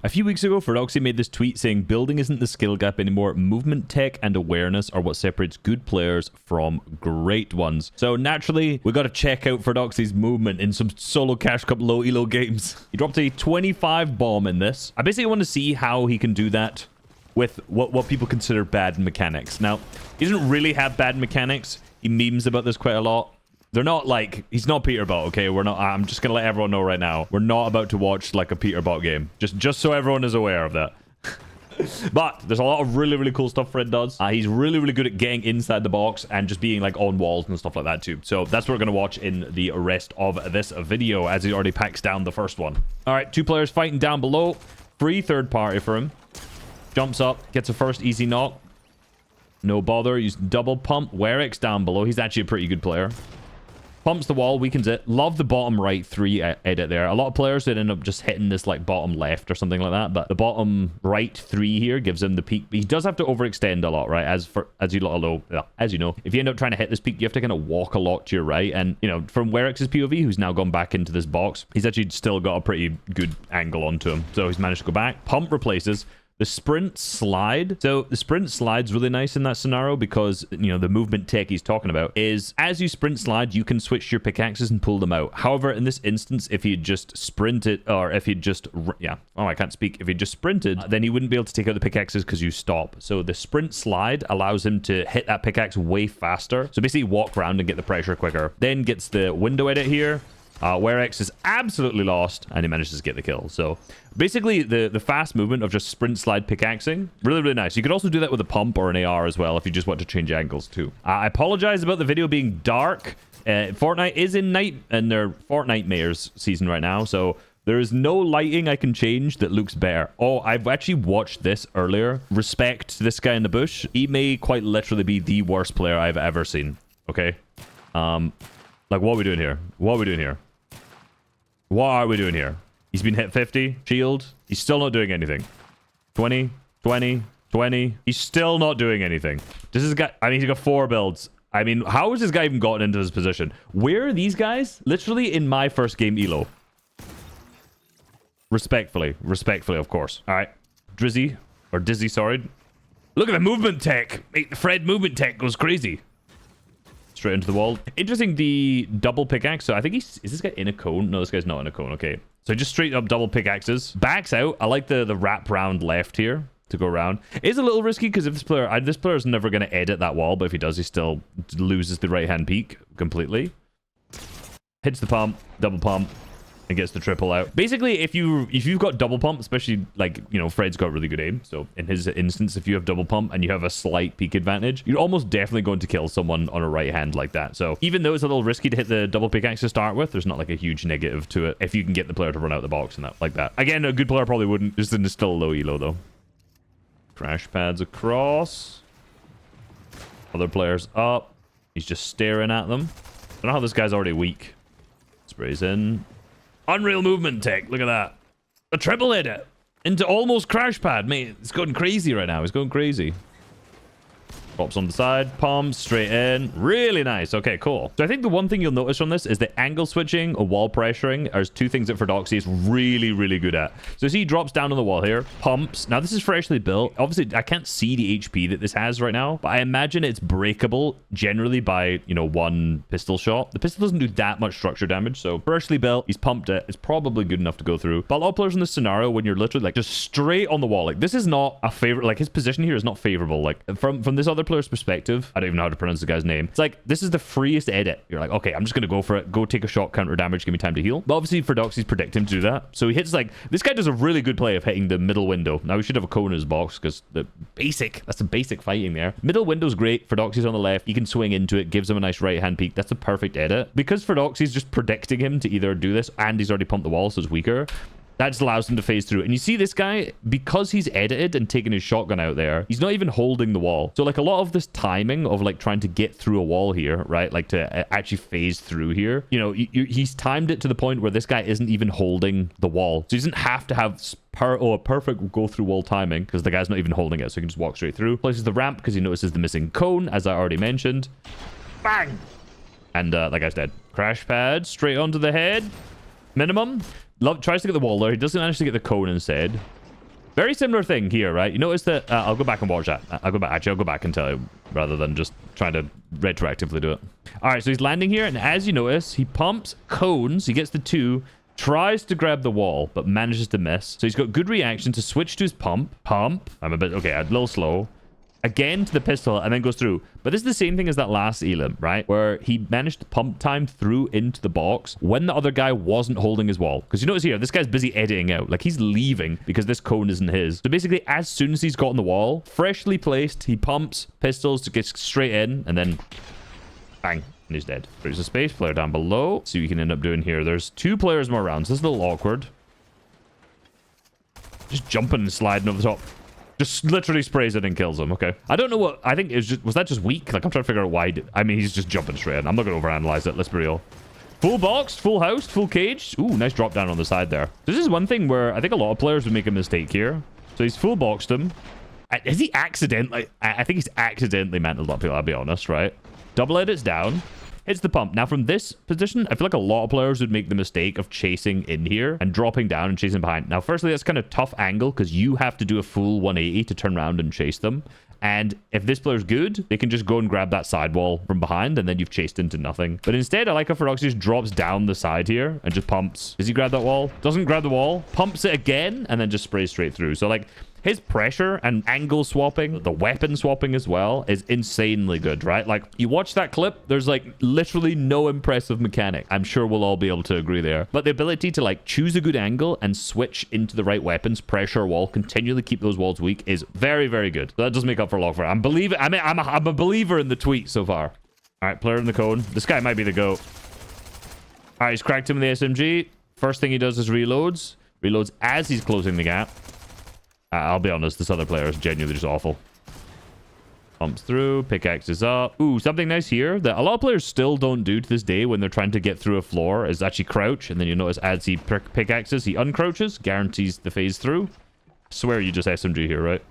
A few weeks ago, Fredoxie made this tweet saying building isn't the skill gap anymore. Movement, tech, and awareness are what separates good players from great ones. So naturally, we got to check out Fredoxie's movement in some solo cash cup low elo games. He dropped a 25 bomb in this. I basically want to see how he can do that with what people consider bad mechanics. Now, he doesn't really have bad mechanics. He memes about this quite a lot. They're not like, he's not Peterbot, okay? We're not, I'm just gonna let everyone know right now. We're not about to watch like a Peterbot game. Just so everyone is aware of that. But there's a lot of really cool stuff Fred does. He's really good at getting inside the box and just being like on walls and stuff like that too. So that's what we're gonna watch in the rest of this video as he already packs down the first one. All right, two players fighting down below. Free third party for him. Jumps up, gets a first easy knock. No bother, use double pump. Werix down below. He's actually a pretty good player. Pumps the wall, weakens it. Love the bottom right 3 edit there. A lot of players did end up just hitting this like bottom left or something like that, but the bottom right 3 here gives him the peak. But he does have to overextend a lot, right? As you know, if you end up trying to hit this peak, you have to kind of walk a lot to your right. And you know, from Werix's POV, who's now gone back into this box, he's actually still got a pretty good angle onto him. So he's managed to go back. Pump replaces. The sprint slide. So the sprint slide's really nice in that scenario because, you know, the movement tech he's talking about is as you sprint slide, you can switch your pickaxes and pull them out. However, in this instance, if he just sprinted or if he just, I can't speak. If he just sprinted, then he wouldn't be able to take out the pickaxes because you stop. So the sprint slide allows him to hit that pickaxe way faster. So basically walk around and get the pressure quicker. Then gets the window edit here. Werix is absolutely lost and he manages to get the kill. So basically the fast movement of just sprint slide pickaxing, really nice. You could also do that with a pump or an AR as well if you just want to change angles too. I apologize about the video being dark. Fortnite is in their Fortnite Mayor's season right now, so there is no lighting I can change that looks better. Oh, I've actually watched this earlier. Respect to this guy in the bush. He may quite literally be the worst player I've ever seen. Okay? Like, what are we doing here? What are we doing here? What are we doing here? He's been hit 50. Shield. He's still not doing anything. 20. 20. 20. He's still not doing anything. This is guy. I mean, he's got 4 builds. I mean, how has this guy even gotten into this position? Where are these guys? Literally in my first game elo. Respectfully, of course. All right. Drizzy. Or Dizzy, sorry. Look at the movement tech. The Fred movement tech goes crazy. Straight into the wall. Interesting, the double pickaxe. So I think is this guy in a cone? No, this guy's not in a cone. Okay. So just straight up double pickaxes. Backs out. I like the wrap round left here to go around. It is a little risky because if this player is never going to edit that wall, but if he does, he still loses the right hand peak completely. Hits the pump, double pump, and gets the triple out. Basically, if you've got double pump, especially like, you know, Fred's got really good aim. So in his instance, if you have double pump and you have a slight peak advantage, you're almost definitely going to kill someone on a right hand like that. So even though it's a little risky to hit the double pickaxe to start with, there's not like a huge negative to it if you can get the player to run out the box and that like that. Again, a good player probably wouldn't. Just in still a low elo though. Crash pads across. Other players up. He's just staring at them. I don't know how this guy's already weak. Sprays in. Unreal movement tech. Look at that. A triple edit into almost crash pad. Mate, it's going crazy right now. It's going crazy. Pops on the side, palms straight in. Really nice. Okay, cool. So I think the one thing you'll notice from this is the angle switching or wall pressuring are 2 things that Fredoxie is really good at. So see, he drops down on the wall here, pumps. Now this is freshly built. Obviously, I can't see the HP that this has right now, but I imagine it's breakable generally by, you know, 1 pistol shot. The pistol doesn't do that much structure damage, so freshly built, he's pumped it. It's probably good enough to go through. But a lot of players in this scenario, when you're literally like just straight on the wall, like this is not a favorite. Like his position here is not favorable. Like from this other player's perspective, I don't even know how to pronounce the guy's name. It's like this is the freest edit. You're like, okay, I'm just gonna go for it. Go take a shot, counter damage, give me time to heal. But obviously Fredoxie's predict him to do that. So he hits like this guy does a really good play of hitting the middle window. Now we should have a cone in his box because that's the basic fighting there. Middle window's great. Fredoxie's on the left. He can swing into it, gives him a nice right hand peek. That's a perfect edit. Because Fredoxie's just predicting him to either do this and he's already pumped the wall, so it's weaker. That just allows him to phase through. And you see this guy, because he's edited and taken his shotgun out there, he's not even holding the wall. So like a lot of this timing of like trying to get through a wall here, right? Like to actually phase through here, you know, he's timed it to the point where this guy isn't even holding the wall. So he doesn't have to have a perfect go through wall timing because the guy's not even holding it. So he can just walk straight through. Places the ramp because he notices the missing cone, as I already mentioned. Bang! And that guy's dead. Crash pad straight onto the head. Minimum. Tries to get the wall there. He doesn't manage to get the cone instead. Very similar thing here, right? You notice that... I'll go back and watch that. I'll go back. Actually, I'll go back and tell you rather than just trying to retroactively do it. All right, so he's landing here. And as you notice, he pumps cones. He gets the 2, tries to grab the wall, but manages to miss. So he's got good reaction to switch to his pump. Pump. I'm a bit... Okay, a little slow. Again to the pistol and then goes through. But this is the same thing as that last elim, right? Where he managed to pump time through into the box when the other guy wasn't holding his wall. Because you notice here, this guy's busy editing out. Like, he's leaving because this cone isn't his. So basically, as soon as he's got on the wall, freshly placed, he pumps pistols to get straight in and then bang. And he's dead. There's a space player down below. See what you can end up doing here. There's 2 players more around. So this is a little awkward. Just jumping and sliding over the top. Just literally sprays it and kills him. Okay. I don't know what... I think it was just... Was that just weak? Like, I'm trying to figure out why... I mean, he's just jumping straight in. I'm not going to overanalyze it. Let's be real. Full boxed, full house, full caged. Ooh, nice drop down on the side there. This is one thing where I think a lot of players would make a mistake here. So he's full boxed him. Is he accidentally... I think he's accidentally mantled up here, I'll be honest, right? Double edits down. Hits the pump. Now, from this position, I feel like a lot of players would make the mistake of chasing in here and dropping down and chasing behind. Now, firstly, that's kind of tough angle because you have to do a full 180 to turn around and chase them. And if this player's good, they can just go and grab that sidewall from behind and then you've chased into nothing. But instead, I like how Fredoxie just drops down the side here and just pumps. Does he grab that wall? Doesn't grab the wall. Pumps it again and then just sprays straight through. So, like... His pressure and angle swapping, the weapon swapping as well, is insanely good, right? Like, you watch that clip, there's, like, literally no impressive mechanic. I'm sure we'll all be able to agree there. But the ability to, like, choose a good angle and switch into the right weapons, pressure wall, continually keep those walls weak is very, very good. So that does make up for a lot for it. I'm a believer in the tweet so far. All right, player in the cone. This guy might be the GOAT. All right, he's cracked him with the SMG. First thing he does is reloads. Reloads as he's closing the gap. I'll be honest, this other player is genuinely just awful. Pumps through, pickaxes up. Ooh, something nice here that a lot of players still don't do to this day when they're trying to get through a floor is actually crouch. And then you notice as he pickaxes, he uncrouches, guarantees the phase through. I swear you just SMG here, right?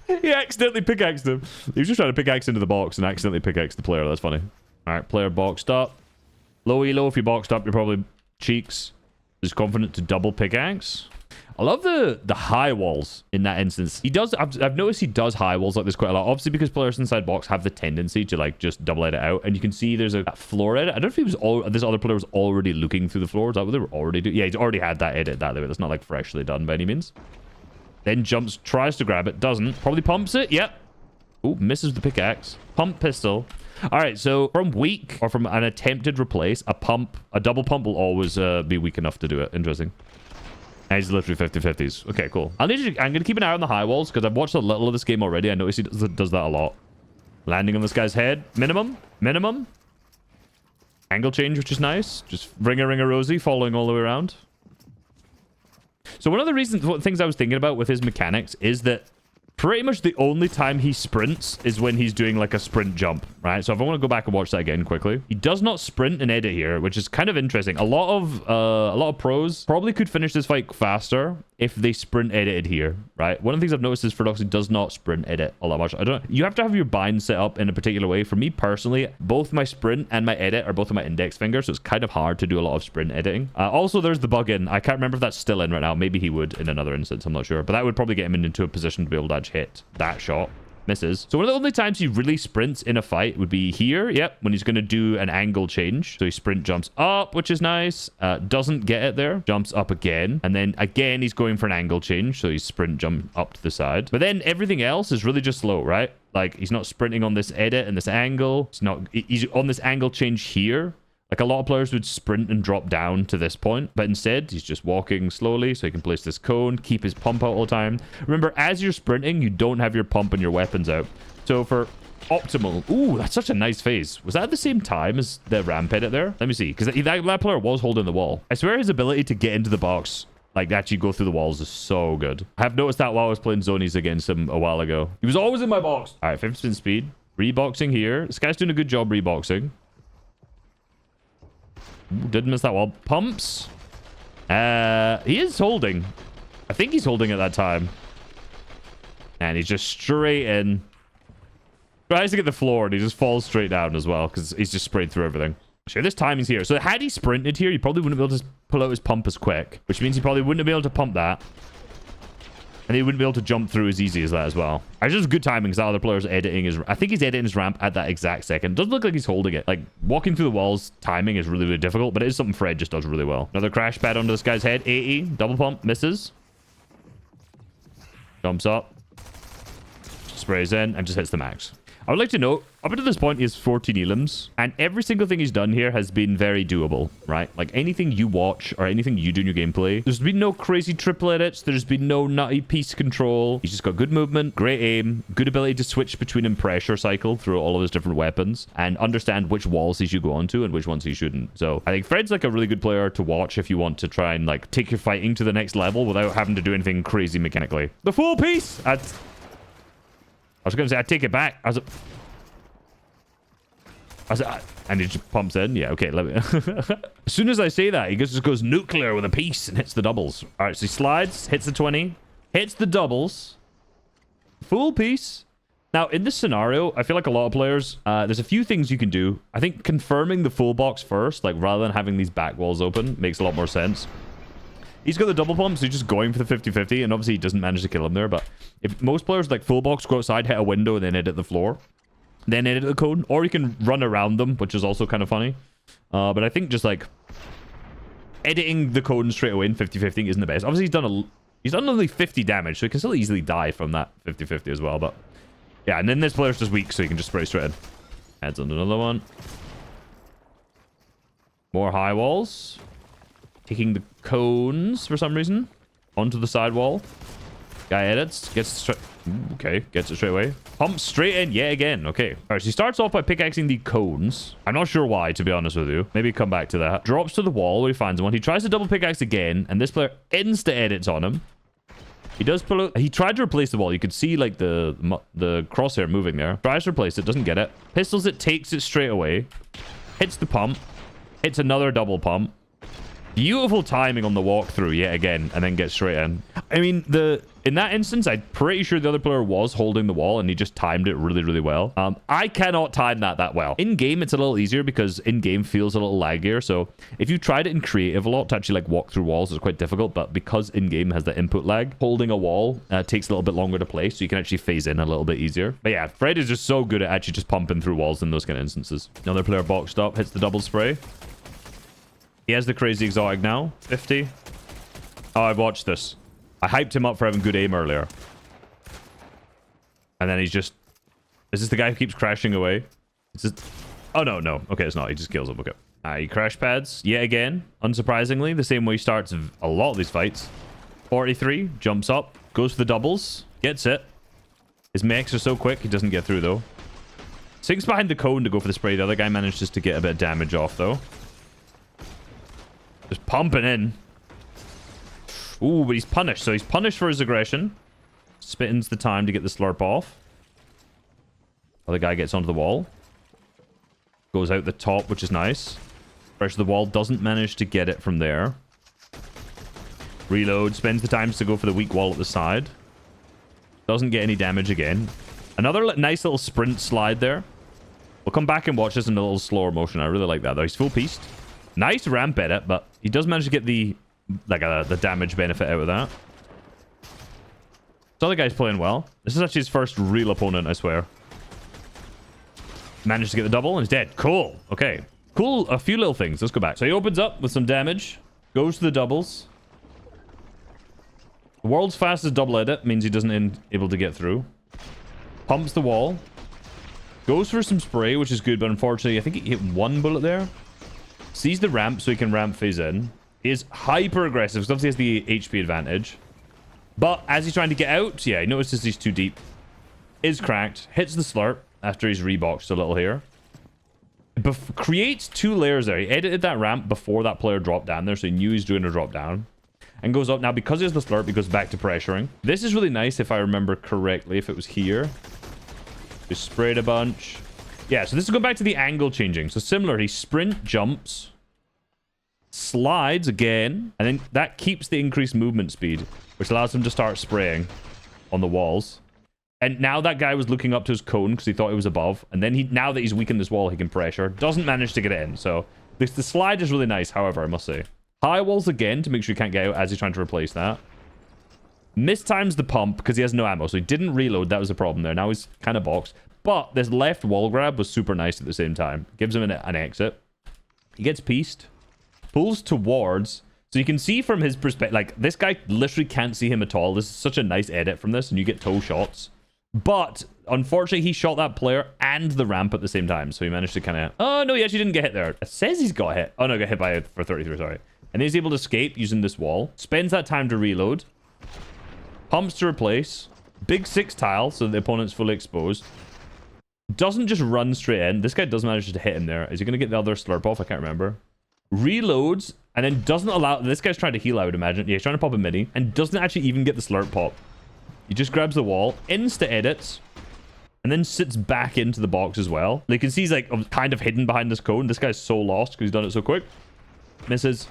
He accidentally pickaxed him. He was just trying to pickaxe into the box and accidentally pickaxed the player. That's funny. All right, player boxed up. Low elo, if you boxed up, you're probably cheeks. Is confident to double pickaxe. I love the high walls in that instance. He does... I've noticed he does high walls like this quite a lot. Obviously, because players inside box have the tendency to, like, just double edit out. And you can see there's a floor edit. I don't know if he was this other player was already looking through the floor. Is that what they were already doing? Yeah, he's already had that edit that way. That's not, like, freshly done by any means. Then jumps, tries to grab it, doesn't. Probably pumps it. Yep. Ooh, misses the pickaxe. Pump pistol. All right, so from weak or from an attempted replace, a double pump will always be weak enough to do it. Interesting. And he's literally 50-50s. Okay, cool. I'm going to keep an eye on the high walls because I've watched a little of this game already. I notice he does that a lot. Landing on this guy's head. Minimum. Angle change, which is nice. Just ring-a-ring-a-rosy, following all the way around. So one of the things I was thinking about with his mechanics is that pretty much the only time he sprints is when he's doing like a sprint jump, right? So if I want to go back and watch that again quickly, he does not sprint and edit here, which is kind of interesting. A lot of pros probably could finish this fight faster if they sprint edited here, right? One of the things I've noticed is Fredoxie does not sprint edit all that much. You have to have your bind set up in a particular way. For me personally, both my sprint and my edit are both on my index finger, so it's kind of hard to do a lot of sprint editing. Also, there's the bug in. I can't remember if that's still in right now. Maybe he would in another instance. I'm not sure, but that would probably get him into a position to be able to actually hit that shot. Misses. So one of the only times he really sprints in a fight would be here. Yep, when he's going to do an angle change. So he sprint jumps up, which is nice. Doesn't get it there. Jumps up again. And then again, he's going for an angle change. So he's sprint jump up to the side. But then everything else is really just slow, right? Like he's not sprinting on this edit and this angle. He's on this angle change here. Like a lot of players would sprint and drop down to this point, but instead he's just walking slowly so he can place this cone, keep his pump out all the time. Remember, as you're sprinting, you don't have your pump and your weapons out. So for optimal... Ooh, that's such a nice phase. Was that at the same time as the ramp edit there? Let me see, because that player was holding the wall. I swear his ability to get into the box, like actually go through the walls, is so good. I have noticed that while I was playing zonies against him a while ago. He was always in my box. All right, 50% speed. Reboxing here. This guy's doing a good job reboxing. Ooh, didn't miss that wall. Pumps. He is holding. I think he's holding at that time. And he's just straight in. Tries to get the floor and he just falls straight down as well because he's just sprayed through everything. Sure, this timing's here. So had he sprinted here, he probably wouldn't be able to pull out his pump as quick, which means he probably wouldn't be able to pump that. And he wouldn't be able to jump through as easy as that as well. I just good timing because that other player's editing his... I think he's editing his ramp at that exact second. Doesn't look like he's holding it. Like, walking through the walls, timing is really, really difficult, but it is something Fred just does really well. Another crash pad onto this guy's head. 80. Double pump. Misses. Jumps up. Sprays in and just hits the max. I would like to note, up until this point, he has 14 elims, and every single thing he's done here has been very doable, right? Like, anything you watch or anything you do in your gameplay, there's been no crazy triple edits, there's been no nutty piece control. He's just got good movement, great aim, good ability to switch between and pressure cycle through all of his different weapons, and understand which walls he should go onto and which ones he shouldn't. So, I think Fred's, like, a really good player to watch if you want to try and, like, take your fighting to the next level without having to do anything crazy mechanically. The full piece! I was going to say, I take it back. And he just pumps in. Yeah, okay. Let me... As soon as I say that, he just goes nuclear with a piece and hits the doubles. All right, so he slides, hits the 20, hits the doubles. Full piece. Now, in this scenario, I feel like a lot of players, there's a few things you can do. I think confirming the full box first, like rather than having these back walls open, makes a lot more sense. He's got the double pump, so he's just going for the 50-50, and obviously he doesn't manage to kill him there, but if most players like full box go outside, hit a window, and then edit the floor, then edit the cone, or you can run around them, which is also kind of funny. But I think just like editing the cone straight away in 50-50 isn't the best. Obviously he's done only 50 damage, so he can still easily die from that 50-50 as well, but yeah, and then this player's just weak, so he can just spray straight in. Adds on another one. More high walls. Taking the cones for some reason onto the side wall. Guy edits, gets straight. Okay, gets it straight away. Pumps straight in yet again. Okay. All right, so he starts off by pickaxing the cones. I'm not sure why, to be honest with you. Maybe come back to that. Drops to the wall where he finds one. He tries to double pickaxe again, and this player insta-edits on him. He does pull out. He tried to replace the wall. You could see like the crosshair moving there. Tries to replace it, doesn't get it. Pistols it, takes it straight away. Hits the pump. Hits another double pump. Beautiful timing on the walkthrough yet again, and then gets straight in. I mean, in that instance, I'm pretty sure the other player was holding the wall, and he just timed it really, really well. I cannot time that well. In-game, it's a little easier because in-game feels a little laggier. So if you tried it in creative a lot to actually like walk through walls, it's quite difficult. But because in-game has the input lag, holding a wall takes a little bit longer to play, so you can actually phase in a little bit easier. But yeah, Fred is just so good at actually just pumping through walls in those kind of instances. Another player boxed up, hits the double spray. He has the crazy exotic now. 50. Oh, I've watched this. I hyped him up for having good aim earlier. And then he's just... Is this the guy who keeps crashing away? It's just... Oh, no, no. Okay, it's not. He just kills him. Okay. He crash pads. Yet again. Unsurprisingly. The same way he starts a lot of these fights. 43. Jumps up. Goes for the doubles. Gets it. His mechs are so quick. He doesn't get through, though. Sinks behind the cone to go for the spray. The other guy manages to get a bit of damage off, though. Just pumping in. Ooh, but he's punished. So he's punished for his aggression. Spittins the time to get the slurp off. Other guy gets onto the wall. Goes out the top, which is nice. Pressure the wall. Doesn't manage to get it from there. Reload. Spends the time to go for the weak wall at the side. Doesn't get any damage again. Another nice little sprint slide there. We'll come back and watch this in a little slower motion. I really like that, though. He's full pieced. Nice ramp edit, but he does manage to get the damage benefit out of that. This other guy's playing well. This is actually his first real opponent, I swear. Managed to get the double and he's dead. Cool. Okay. Cool. A few little things. Let's go back. So he opens up with some damage. Goes to the doubles. The world's fastest double edit means he doesn't able to get through. Pumps the wall. Goes for some spray, which is good, but unfortunately, I think he hit one bullet there. Sees the ramp so he can ramp phase in. He is hyper aggressive because obviously he has the HP advantage. But as he's trying to get out, yeah, he notices he's too deep. Is cracked. Hits the slurp after he's reboxed a little here. Creates two layers there. He edited that ramp before that player dropped down there, so he knew he was doing a drop down. And goes up. Now, because he has the slurp, he goes back to pressuring. This is really nice if I remember correctly, if it was here. Just sprayed a bunch. Yeah, so this is going back to the angle changing. So similar, he sprint, jumps, slides again, and then that keeps the increased movement speed, which allows him to start spraying on the walls. And now that guy was looking up to his cone because he thought it was above. And then now that he's weakened this wall, he can pressure. Doesn't manage to get it in. So the slide is really nice, however, I must say. High walls again to make sure he can't get out as he's trying to replace that. Mistimes the pump because he has no ammo. So he didn't reload. That was the problem there. Now he's kind of boxed. But this left wall grab was super nice at the same time. Gives him an exit. He gets pieced. Pulls towards. So you can see from his perspective, like, this guy literally can't see him at all. This is such a nice edit from this, and you get toe shots. But, unfortunately, he shot that player and the ramp at the same time. So he managed to kind of... Oh, no, he actually didn't get hit there. It says he's got hit. Oh, no, got hit by for 33, sorry. And then he's able to escape using this wall. Spends that time to reload. Pumps to replace. Big 6 tile, so the opponent's fully exposed. Doesn't just run straight in. This guy does manage to hit him there. Is he going to get the other slurp off? I can't remember. Reloads, and then doesn't allow... This guy's trying to heal, I would imagine. Yeah, he's trying to pop a mini, and doesn't actually even get the slurp pop. He just grabs the wall, insta-edits, and then sits back into the box as well. You can see he's like kind of hidden behind this cone. This guy's so lost because he's done it so quick. Misses.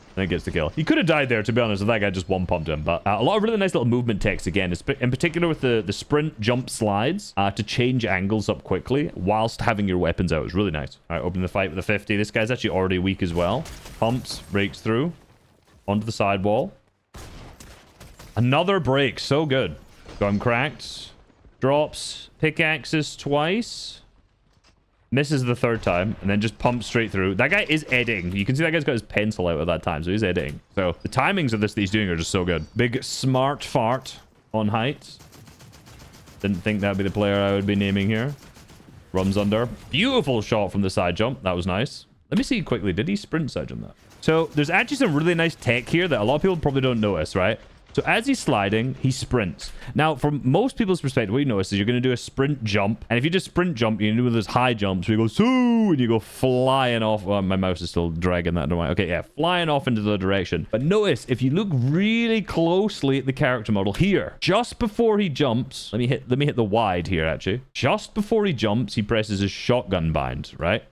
And then gets the kill. He could have died there, to be honest, if that guy just one-pumped him. But a lot of really nice little movement techs, again, in particular with the sprint jump slides to change angles up quickly whilst having your weapons out. It's really nice. All right, open the fight with the 50. This guy's actually already weak as well. Pumps, breaks through. Onto the sidewall. Another break. So good. Gun cracked. Drops. Pickaxes twice. Misses the third time, and then just pumps straight through. That guy is editing. You can see that guy's got his pencil out at that time, so he's editing. So the timings of this that he's doing are just so good. Big smart fart on height. Didn't think that'd be the player I would be naming here. Runs under. Beautiful shot from the side jump. That was nice. Let me see quickly. Did he sprint side jump that? So there's actually some really nice tech here that a lot of people probably don't notice, right? So as he's sliding, he sprints. Now, from most people's perspective, what you notice is you're going to do a sprint jump. And if you just sprint jump, you can do those high jumps where you go, so, and you go flying off. Oh, my mouse is still dragging that. Okay, yeah, flying off into the direction. But notice, if you look really closely at the character model here, just before he jumps, let me hit the wide here, actually. Just before he jumps, he presses his shotgun bind, right?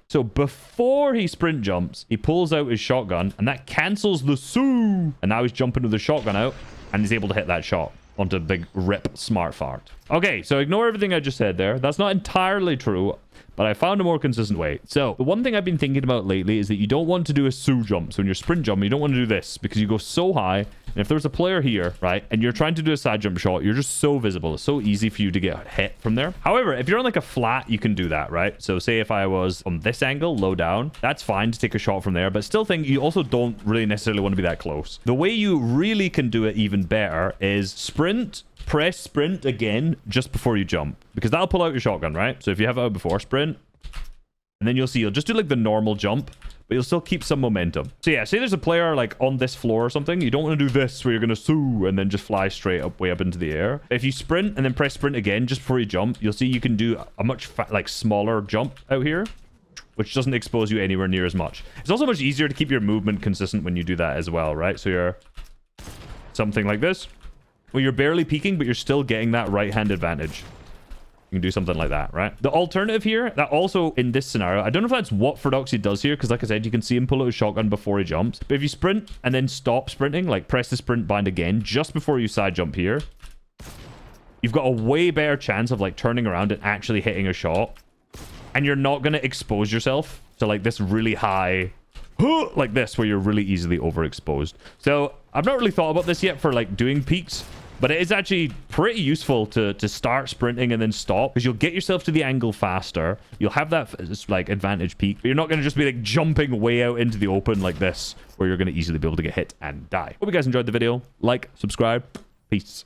So before he sprint jumps, he pulls out his shotgun, and that cancels the soo. And now he's jumping with the shotgun out, and he's able to hit that shot onto big rip smart fart. Okay, so ignore everything I just said there. That's not entirely true, but I found a more consistent way. So the one thing I've been thinking about lately is that you don't want to do a soo jump. So when you're sprint jumping, you don't want to do this because you go so high. And if there's a player here, right, and you're trying to do a side jump shot, you're just so visible. It's so easy for you to get hit from there. However, if you're on like a flat, you can do that, right? So say if I was on this angle, low down, that's fine to take a shot from there. But still think you also don't really necessarily want to be that close. The way you really can do it even better is sprint, press sprint again just before you jump. Because that'll pull out your shotgun, right? So if you have it out before, sprint. And then you'll see, you'll just do like the normal jump, but you'll still keep some momentum. So yeah, say there's a player like on this floor or something. You don't want to do this where you're going to soo and then just fly straight up, way up into the air. If you sprint and then press sprint again just before you jump, you'll see you can do a much like smaller jump out here, which doesn't expose you anywhere near as much. It's also much easier to keep your movement consistent when you do that as well, right? So you're something like this, where you're barely peeking, but you're still getting that right-hand advantage. You can do something like that, right? The alternative here, that also in this scenario, I don't know if that's what Fredoxie does here, because like I said, you can see him pull out his shotgun before he jumps. But if you sprint and then stop sprinting, like press the sprint bind again, just before you side jump here, you've got a way better chance of like turning around and actually hitting a shot. And you're not going to expose yourself to like this really high, like this, where you're really easily overexposed. So I've not really thought about this yet for like doing peaks. But it is actually pretty useful to start sprinting and then stop, because you'll get yourself to the angle faster. You'll have that like advantage peak, but you're not going to just be like jumping way out into the open like this, where you're going to easily be able to get hit and die. Hope you guys enjoyed the video. Like, subscribe. Peace.